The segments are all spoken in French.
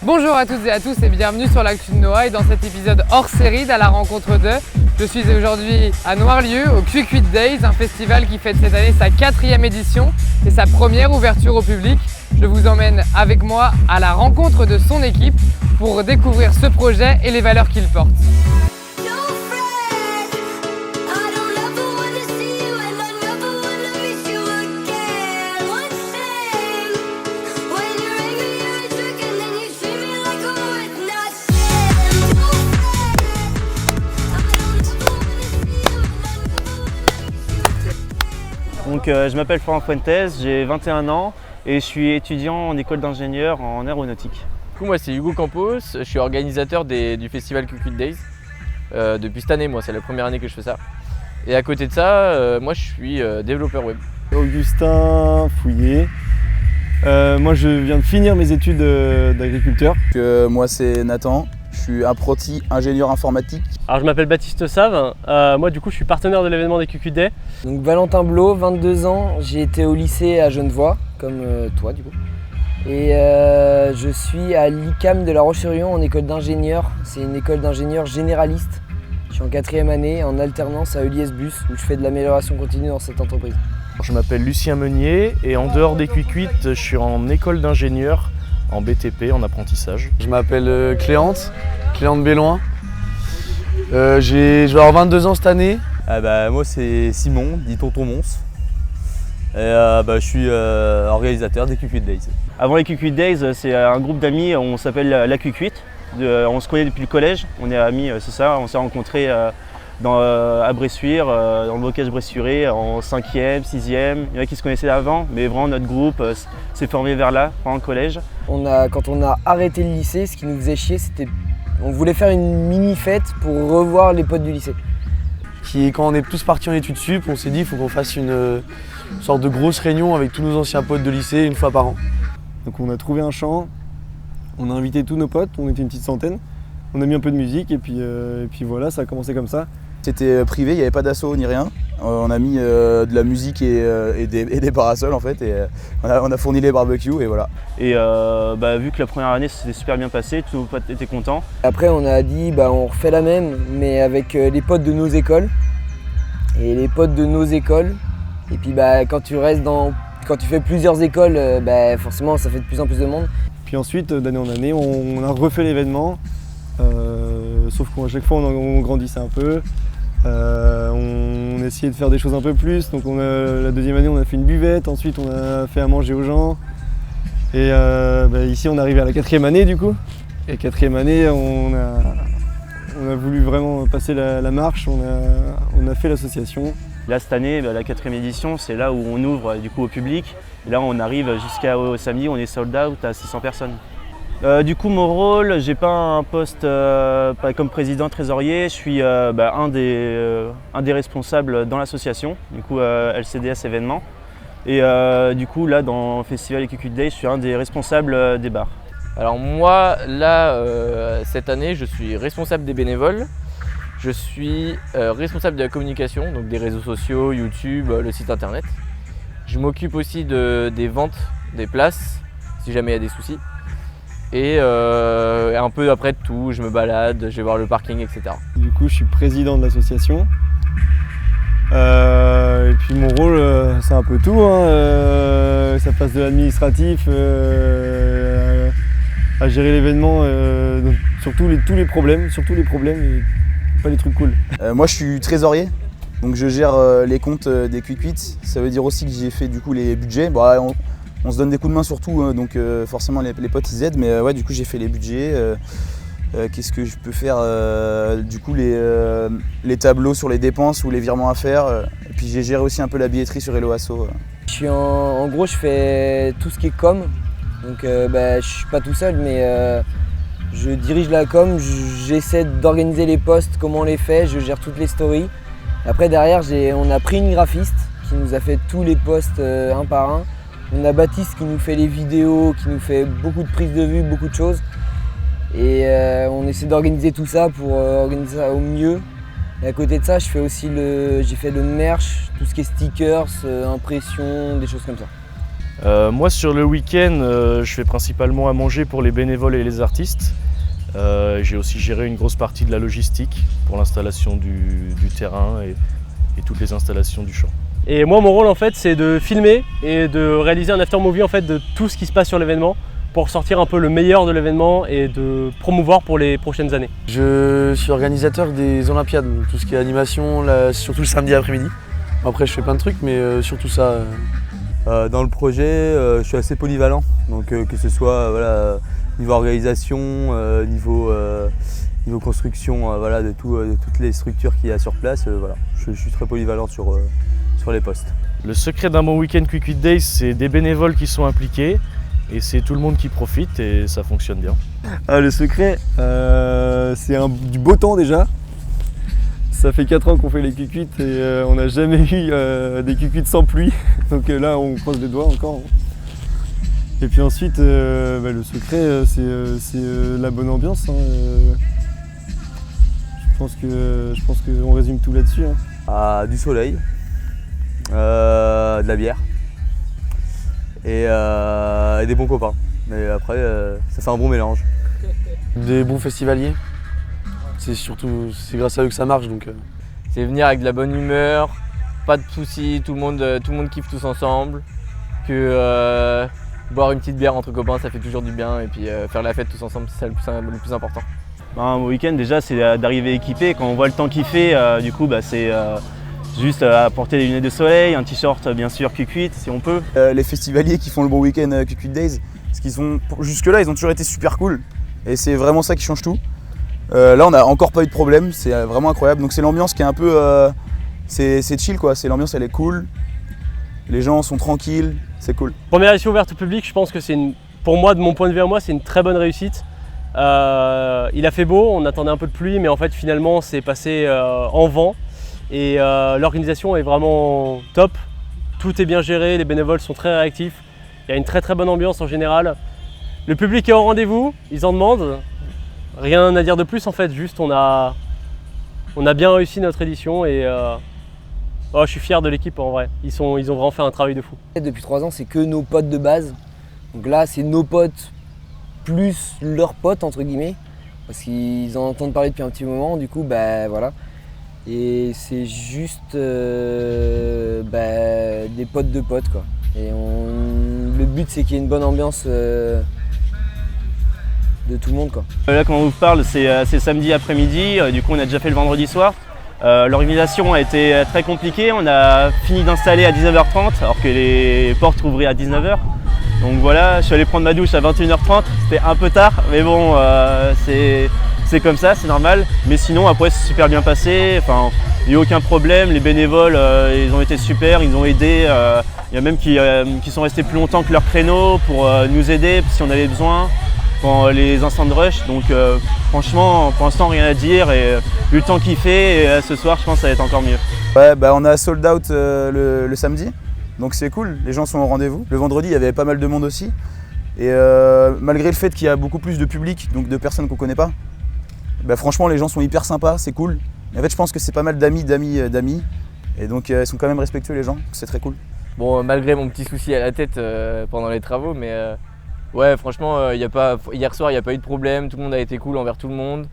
Bonjour à toutes et à tous et bienvenue sur l'actu de Noah et dans cet épisode hors série d'À la rencontre de. Je suis aujourd'hui à Noirlieu au Quick 8 Days, un festival qui fête cette année sa 4e édition et sa première ouverture au public. Je vous emmène avec moi à la rencontre de son équipe pour découvrir ce projet et les valeurs qu'il porte. Donc, je m'appelle Florent Fuentes, j'ai 21 ans et je suis étudiant en école d'ingénieur en aéronautique. Du coup, moi c'est Hugo Campos, je suis organisateur du festival Quick 8 Days. Depuis cette année, moi c'est la première année que je fais ça. Et à côté de ça, moi je suis développeur web. Augustin Fouillet. Moi je viens de finir mes études d'agriculteur. Moi c'est Nathan, je suis apprenti ingénieur informatique. Alors je m'appelle Baptiste Save, moi du coup je suis partenaire de l'événement des Quick 8 Days. Donc Valentin Blot, 22 ans, j'ai été au lycée à Genevois, comme toi du coup. Et je suis à l'ICAM de La Roche-sur-Yon en école d'ingénieur. C'est une école d'ingénieur généraliste. Je suis en 4e année en alternance à ELIS Bus où je fais de l'amélioration continue dans cette entreprise. Je m'appelle Lucien Meunier et en dehors des Quick 8, je suis en école d'ingénieur, en BTP, en apprentissage. Je m'appelle Cléante Béloin. Je vais avoir 22 ans cette année. Moi c'est Simon, dit Tonton Mons. Et je suis organisateur des Quick 8 Days. Avant les Quick 8 Days, c'est un groupe d'amis, on s'appelle la Quick 8. On se connaît depuis le collège, on est amis, c'est ça. On s'est rencontrés à Bressuire, dans le bocage bressuiré, en 5e, 6e. Il y en a qui se connaissaient avant, mais vraiment notre groupe s'est formé vers là, pendant le collège. Quand on a arrêté le lycée, ce qui nous faisait chier, c'était on voulait faire une mini-fête pour revoir les potes du lycée. Quand on est tous partis en études sup, on s'est dit qu'il faut qu'on fasse une sorte de grosse réunion avec tous nos anciens potes de lycée une fois par an. Donc on a trouvé un champ, on a invité tous nos potes, on était une petite centaine. On a mis un peu de musique et puis voilà, ça a commencé comme ça. C'était privé, il n'y avait pas d'asso ni rien. On a mis de la musique et des parasols en fait. Et on a fourni les barbecues et voilà. Et vu que la première année s'était super bien passée, tous nos potes étaient contents. Après on a dit on refait la même mais avec les potes de nos écoles. Et les potes de nos écoles. Et puis quand tu fais plusieurs écoles, forcément ça fait de plus en plus de monde. Puis ensuite, d'année en année, on a refait l'événement. Sauf qu'à chaque fois on grandissait un peu. On essayait de faire des choses un peu plus. Donc la deuxième année on a fait une buvette, ensuite on a fait à manger aux gens. Et ici on arrive à la 4e année du coup. Et 4e année on a voulu vraiment passer la marche, on a fait l'association. Là cette année, la 4e édition, c'est là où on ouvre du coup au public. Et là on arrive jusqu'au samedi, on est sold out à 600 personnes. Du coup mon rôle, j'ai pas un poste comme président trésorier, je suis un des responsables dans l'association, du coup LCDS événements. Et du coup là dans le festival Quick 8 Days, je suis un des responsables des bars. Alors moi là, cette année, je suis responsable des bénévoles. Je suis responsable de la communication, donc des réseaux sociaux, YouTube, le site internet. Je m'occupe aussi des ventes des places, si jamais il y a des soucis. Et un peu après de tout, je me balade, je vais voir le parking, etc. Du coup, je suis président de l'association. Et puis mon rôle, c'est un peu tout. Ça passe de l'administratif à gérer l'événement, sur tous les problèmes et pas les trucs cool. Moi je suis trésorier, donc je gère les comptes des Quick 8. Ça veut dire aussi que j'ai fait du coup les budgets. On se donne des coups de main surtout, hein, donc forcément les potes ils aident, mais du coup j'ai fait les budgets. Qu'est-ce que je peux faire du coup les tableaux sur les dépenses ou les virements à faire. Et puis j'ai géré aussi un peu la billetterie sur Hello Asso. En gros je fais tout ce qui est com, donc je suis pas tout seul mais je dirige la com, j'essaie d'organiser les posts, comment on les fait, je gère toutes les stories. Après derrière on a pris une graphiste qui nous a fait tous les posts un par un. On a Baptiste qui nous fait les vidéos, qui nous fait beaucoup de prises de vue, beaucoup de choses. Et on essaie d'organiser tout ça pour organiser ça au mieux. Et à côté de ça, j'ai fait le merch, tout ce qui est stickers, impressions, des choses comme ça. Moi sur le week-end, je fais principalement à manger pour les bénévoles et les artistes. J'ai aussi géré une grosse partie de la logistique pour l'installation du terrain et toutes les installations du champ. Et moi, mon rôle en fait, c'est de filmer et de réaliser un after movie en fait de tout ce qui se passe sur l'événement pour sortir un peu le meilleur de l'événement et de promouvoir pour les prochaines années. Je suis organisateur des Olympiades, tout ce qui est animation, surtout le samedi après-midi. Après, je fais plein de trucs, mais surtout ça. Dans le projet, je suis assez polyvalent, donc que ce soit niveau organisation, niveau construction, de toutes les structures qu'il y a sur place. Je suis très polyvalent sur les postes. Le secret d'un bon week-end Quick Quit Days, c'est des bénévoles qui sont impliqués et c'est tout le monde qui profite et ça fonctionne bien. Le secret, c'est du beau temps déjà. Ça fait 4 ans qu'on fait les Quick Quit et on n'a jamais eu des Quick Quit sans pluie. Donc là, on croise les doigts encore. Et puis ensuite, le secret, c'est la bonne ambiance. Je pense qu'on résume tout là-dessus. Du soleil, de la bière et des bons copains. Mais après, ça fait un bon mélange. Des bons festivaliers. C'est grâce à eux que ça marche. C'est venir avec de la bonne humeur, pas de soucis, tout le monde kiffe tous ensemble. Que boire une petite bière entre copains, ça fait toujours du bien. Et puis faire la fête tous ensemble, c'est ça le plus important. Un week-end déjà, c'est d'arriver équipé. Quand on voit le temps qu'il fait, c'est juste apporter des lunettes de soleil, un t-shirt bien sûr Quick Quit si on peut. Les festivaliers qui font le bon week-end Quick Quit Days, jusque-là ils ont toujours été super cool et c'est vraiment ça qui change tout. Là on n'a encore pas eu de problème, c'est vraiment incroyable. Donc c'est l'ambiance qui est un peu, c'est chill quoi, l'ambiance elle est cool, les gens sont tranquilles, c'est cool. Première édition ouverte au public, je pense que pour moi, de mon point de vue à moi, c'est une très bonne réussite. Il a fait beau, on attendait un peu de pluie, mais en fait finalement c'est passé en vent et l'organisation est vraiment top. Tout est bien géré, les bénévoles sont très réactifs, il y a une très bonne ambiance en général. Le public est au rendez-vous, ils en demandent. Rien à dire de plus en fait, juste on a bien réussi notre édition et je suis fier de l'équipe en vrai. Ils ont vraiment fait un travail de fou. Depuis 3 ans, c'est que nos potes de base. Donc là, c'est nos potes plus leurs potes entre guillemets, parce qu'ils en entendent parler depuis un petit moment. Du coup, voilà. Et c'est juste des potes de potes quoi. Et le but, c'est qu'il y ait une bonne ambiance. De tout le monde quoi. Là quand on vous parle c'est samedi après-midi, du coup on a déjà fait le vendredi soir. L'organisation a été très compliquée, on a fini d'installer à 19h30 alors que les portes ouvraient à 19h. Donc voilà, je suis allé prendre ma douche à 21h30, c'était un peu tard mais bon c'est comme ça, c'est normal. Mais sinon après c'est super bien passé, il n'y a eu aucun problème, les bénévoles ils ont été super, ils ont aidé. Il y a même qui sont restés plus longtemps que leur créneau pour nous aider si on avait besoin. Les instants de rush, donc franchement pour l'instant rien à dire et vu le temps qu'il fait et, ce soir je pense que ça va être encore mieux. Ouais, on a sold out le samedi, donc c'est cool, les gens sont au rendez-vous. Le vendredi il y avait pas mal de monde aussi et malgré le fait qu'il y a beaucoup plus de public, donc de personnes qu'on connaît pas, franchement les gens sont hyper sympas, c'est cool. Et en fait je pense que c'est pas mal d'amis et donc ils sont quand même respectueux les gens, c'est très cool. Bon, malgré mon petit souci à la tête pendant les travaux, mais ouais, franchement, hier soir, il n'y a pas eu de problème, tout le monde a été cool envers tout le monde.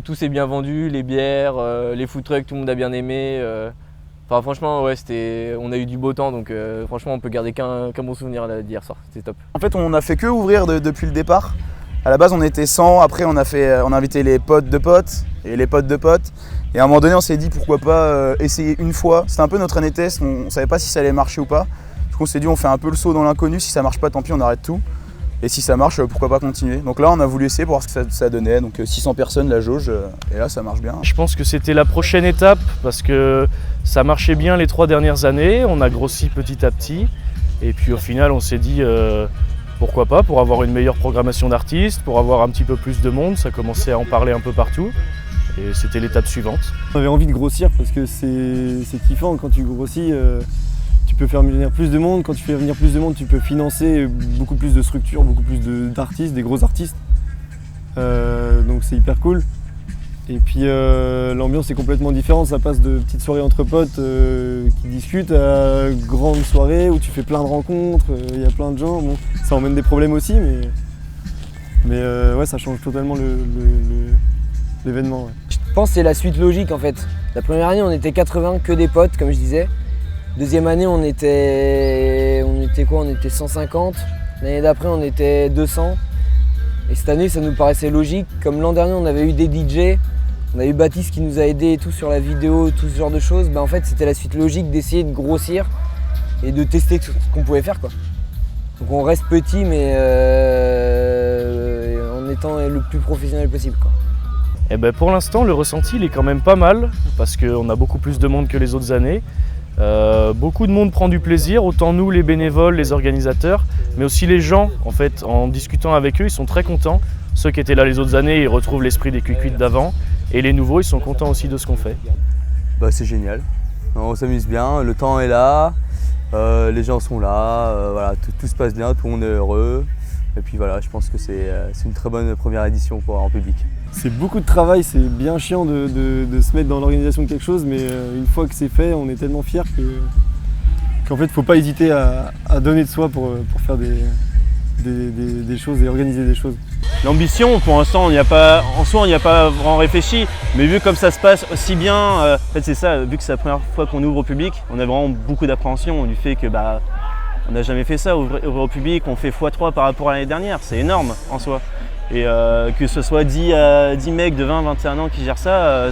Tout s'est bien vendu, les bières, les food trucks, tout le monde a bien aimé. Franchement, ouais, on a eu du beau temps, donc franchement, on peut garder qu'un bon souvenir d'hier soir, c'était top. En fait, on n'a fait que ouvrir depuis le départ. À la base, on était 100, après on a invité les potes de potes et les potes de potes. Et à un moment donné, on s'est dit pourquoi pas essayer une fois. C'était un peu notre année test, on ne savait pas si ça allait marcher ou pas. On s'est dit on fait un peu le saut dans l'inconnu, si ça marche pas tant pis on arrête tout. Et si ça marche, pourquoi pas continuer. Donc là on a voulu essayer pour voir ce que ça donnait, donc 600 personnes la jauge, et là ça marche bien. Je pense que c'était la prochaine étape parce que ça marchait bien les 3 dernières années, on a grossi petit à petit. Et puis au final on s'est dit pourquoi pas, pour avoir une meilleure programmation d'artistes, pour avoir un petit peu plus de monde, ça commençait à en parler un peu partout. Et c'était l'étape suivante. On avait envie de grossir parce que c'est kiffant quand tu grossis. Tu peux faire venir plus de monde, quand tu fais venir plus de monde, tu peux financer beaucoup plus de structures, beaucoup plus d'artistes, des gros artistes. Donc c'est hyper cool. Et puis l'ambiance est complètement différente, ça passe de petites soirées entre potes qui discutent à grandes soirées où tu fais plein de rencontres, il y a plein de gens. Bon, ça emmène des problèmes aussi, mais ouais, ça change totalement l'événement. Ouais. Je pense que c'est la suite logique en fait. La première année on était 80, que des potes comme je disais. Deuxième année on était quoi? On était 150. L'année d'après on était 200. Et cette année ça nous paraissait logique. Comme l'an dernier on avait eu des DJ, on a eu Baptiste qui nous a aidés et tout sur la vidéo, tout ce genre de choses. En fait c'était la suite logique d'essayer de grossir et de tester ce qu'on pouvait faire quoi. Donc on reste petit mais en étant le plus professionnel possible quoi. Et ben pour l'instant, le ressenti il est quand même pas mal parce qu'on a beaucoup plus de monde que les autres années. Beaucoup de monde prend du plaisir, autant nous les bénévoles, les organisateurs, mais aussi les gens. En fait, en discutant avec eux, ils sont très contents. Ceux qui étaient là les autres années, ils retrouvent l'esprit des Quick 8 d'avant. Et les nouveaux, ils sont contents aussi de ce qu'on fait. Bah, c'est génial. On s'amuse bien, le temps est là, les gens sont là, voilà, tout se passe bien, tout le monde est heureux. Et puis voilà, je pense que c'est une très bonne première édition en public. C'est beaucoup de travail, c'est bien chiant de se mettre dans l'organisation de quelque chose, mais une fois que c'est fait, on est tellement fiers qu'en fait, il ne faut pas hésiter à donner de soi pour faire des choses et organiser des choses. L'ambition, pour l'instant, on n'y a pas vraiment réfléchi, mais vu comme ça se passe aussi bien, en fait c'est ça, vu que c'est la première fois qu'on ouvre au public, on a vraiment beaucoup d'appréhension du fait que on n'a jamais fait ça, ouvrir au public, on fait x3 par rapport à l'année dernière, c'est énorme en soi. Et que ce soit 10 mecs de 20-21 ans qui gèrent ça,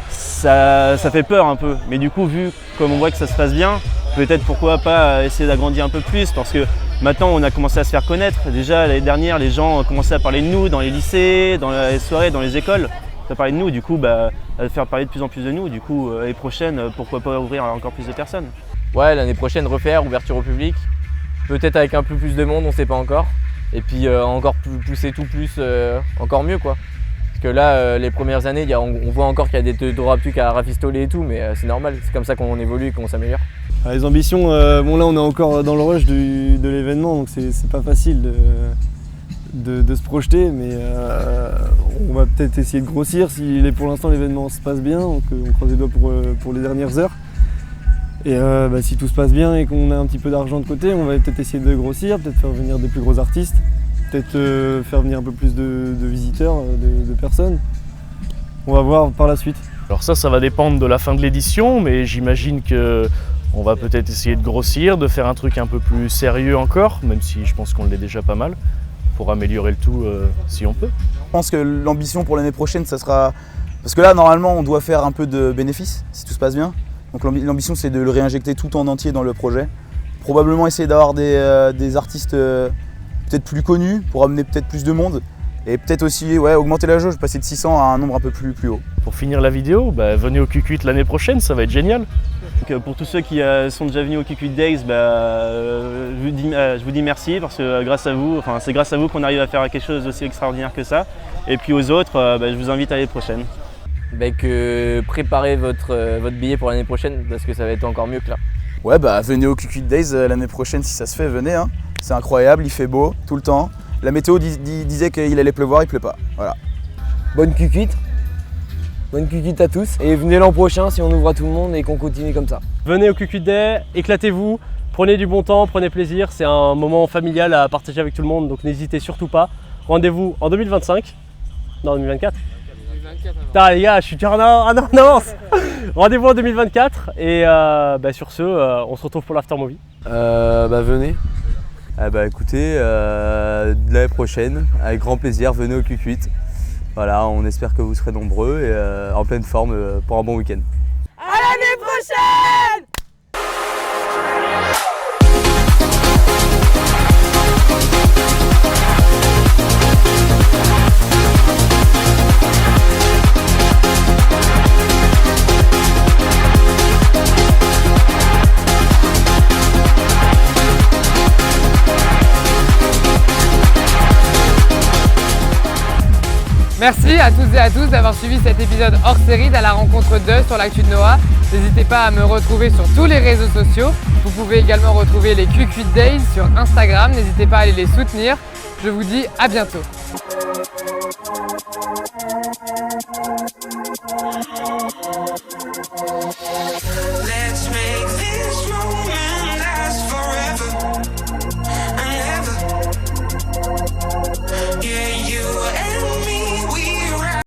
ça fait peur un peu. Mais du coup, vu comme on voit que ça se passe bien, peut-être pourquoi pas essayer d'agrandir un peu plus, parce que maintenant on a commencé à se faire connaître. Déjà l'année dernière, les gens ont commencé à parler de nous dans les lycées, dans les soirées, dans les écoles. Ça parlait de nous, du coup, à faire parler de plus en plus de nous. Du coup, l'année prochaine, pourquoi pas ouvrir à encore plus de personnes. Ouais, l'année prochaine, refaire, ouverture au public. Peut-être avec un peu plus de monde, on ne sait pas encore. Et puis encore pousser tout plus, encore mieux quoi. Parce que là, les premières années, on voit encore qu'il y a des trucs à rafistoler et tout, mais c'est normal, c'est comme ça qu'on évolue et qu'on s'améliore. Les ambitions, bon là on est encore dans le rush de l'événement, donc c'est pas facile de se projeter, mais on va peut-être essayer de grossir si pour l'instant l'événement se passe bien, donc on croise les doigts pour les dernières heures. Et si tout se passe bien et qu'on a un petit peu d'argent de côté, on va peut-être essayer de grossir, peut-être faire venir des plus gros artistes, peut-être faire venir un peu plus de visiteurs, de personnes. On va voir par la suite. Alors ça va dépendre de la fin de l'édition, mais j'imagine qu'on va peut-être essayer de grossir, de faire un truc un peu plus sérieux encore, même si je pense qu'on l'est déjà pas mal, pour améliorer le tout si on peut. Je pense que l'ambition pour l'année prochaine, ça sera... Parce que là, normalement, on doit faire un peu de bénéfices, si tout se passe bien. Donc l'ambition c'est de le réinjecter tout en entier dans le projet. Probablement essayer d'avoir des artistes peut-être plus connus pour amener peut-être plus de monde. Et peut-être aussi augmenter la jauge, passer de 600 à un nombre un peu plus haut. Pour finir la vidéo, venez au Quick 8 l'année prochaine, ça va être génial. Donc, pour tous ceux qui sont déjà venus au Quick 8 Days, je vous dis merci parce que c'est grâce à vous qu'on arrive à faire quelque chose d'aussi extraordinaire que ça. Et puis aux autres, je vous invite à l'année prochaine. Préparez votre billet pour l'année prochaine parce que ça va être encore mieux que là. Ouais, venez au Quick 8 Days l'année prochaine si ça se fait, venez. Hein. C'est incroyable, il fait beau tout le temps. La météo disait qu'il allait pleuvoir, il pleut pas. Voilà. Bonne Quick 8. Bonne Quick 8 à tous. Et venez l'an prochain si on ouvre à tout le monde et qu'on continue comme ça. Venez au Quick 8 Day, éclatez-vous, prenez du bon temps, prenez plaisir. C'est un moment familial à partager avec tout le monde, donc n'hésitez surtout pas. Rendez-vous en 2025. Non, 2024. Putain les gars, je suis déjà en avance. Rendez-vous en 2024 et sur ce, on se retrouve pour l'after movie. Venez. Écoutez, l'année prochaine, avec grand plaisir, venez au Quick 8. Voilà, on espère que vous serez nombreux et en pleine forme pour un bon week-end. À l'année prochaine! Merci à toutes et à tous d'avoir suivi cet épisode hors série d'À la rencontre d'eux sur l'actu de Noah. N'hésitez pas à me retrouver sur tous les réseaux sociaux. Vous pouvez également retrouver les Quick 8 Days sur Instagram. N'hésitez pas à aller les soutenir. Je vous dis à bientôt.